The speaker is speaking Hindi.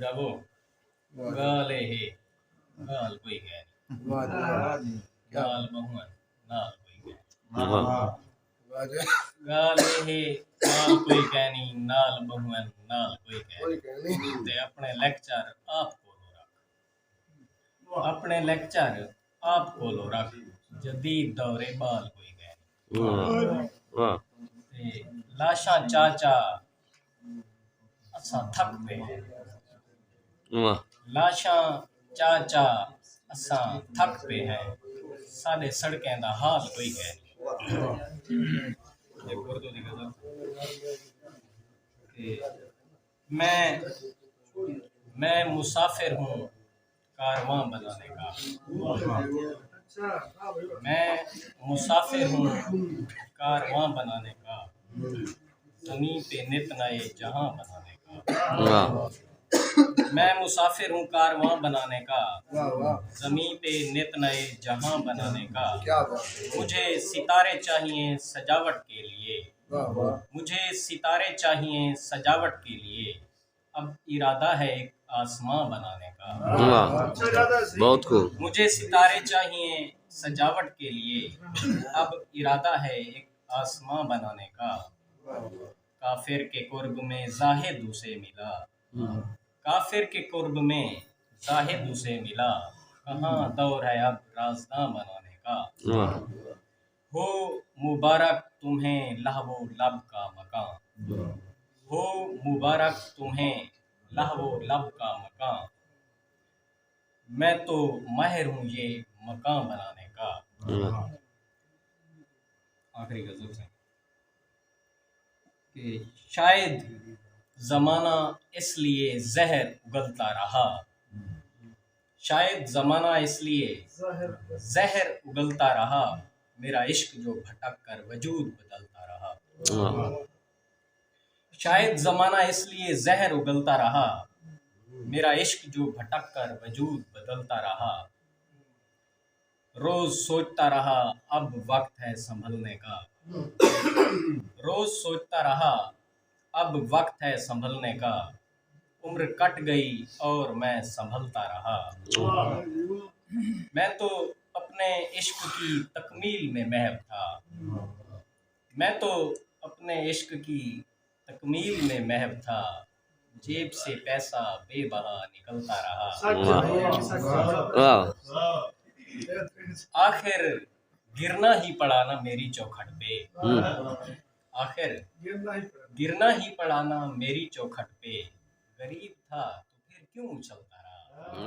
ब्रावो गाले हे गाल कोई गए गाल बहुअन नाल कोई गए गाले हे नाल कोई कहनी नाल बहुअन नाल कोई कहनी ते अपने लेक्चर आप कोलो रख अपने लेक्चर आप कोलो रख जदीद दौरे बाल कोई कहनी ते लाशा चाचा असा थक पे हैं लाशा चाचा असा थक पे हैं साडे सड़कें दा हाल कोई कहनी उर्दू दी गज़ल कि मैं मुसाफिर हूँ कारवां बनाने का मैं मुसाफिर हूँ कारवां बनाने का ज़मीं पे नित नए जहां बनाने का मैं मुसाफिर हूँ कारवां बनाने का ज़मीं पे नित नए जहां बनाने का मुझे सितारे चाहिए सजावट के लिए मुझे सितारे चाहिए सजावट के लिए अब इरादा है एक आसमां बनाने का बहुत खूब। मुझे सितारे चाहिए सजावट के लिए अब इरादा है एक आसमां बनाने का काफिर के कुर्ब में जाहिद उसे मिला काफिर के कुर्ब में जाहिद उसे मिला कहाँ दौर है अब राज़दां बनाने का हो मुबारक तुम्हें लहवो लब का मकान हो मुबारक तुम्हें लहवो लब का मकान मैं तो माहिर हूँ ये मकान बनाने का आखिरी गजल से कि शायद ज़माना इसलिए जहर उगलता रहा शायद ज़माना इसलिए जहर उगलता रहा मेरा इश्क जो भटक कर वजूद बदलता रहा शायद ज़माना इसलिए जहर उगलता रहा मेरा इश्क जो भटक कर वजूद बदलता रहा रोज सोचता रहा अब वक्त है संभलने का रोज सोचता रहा अब वक्त है संभलने का उम्र कट गई और मैं संभलता रहा मैं तो अपने इश्क की तकमील में महव था मैं तो अपने इश्क की तकमील में महव था जेब से पैसा बेबहा निकलता रहा आखिर गिरना ही पड़ा ना मेरी चौखट पे आखिर गिरना ही पड़ा ना मेरी चौखट पे गरीब था तो फिर क्यों उछलता रहा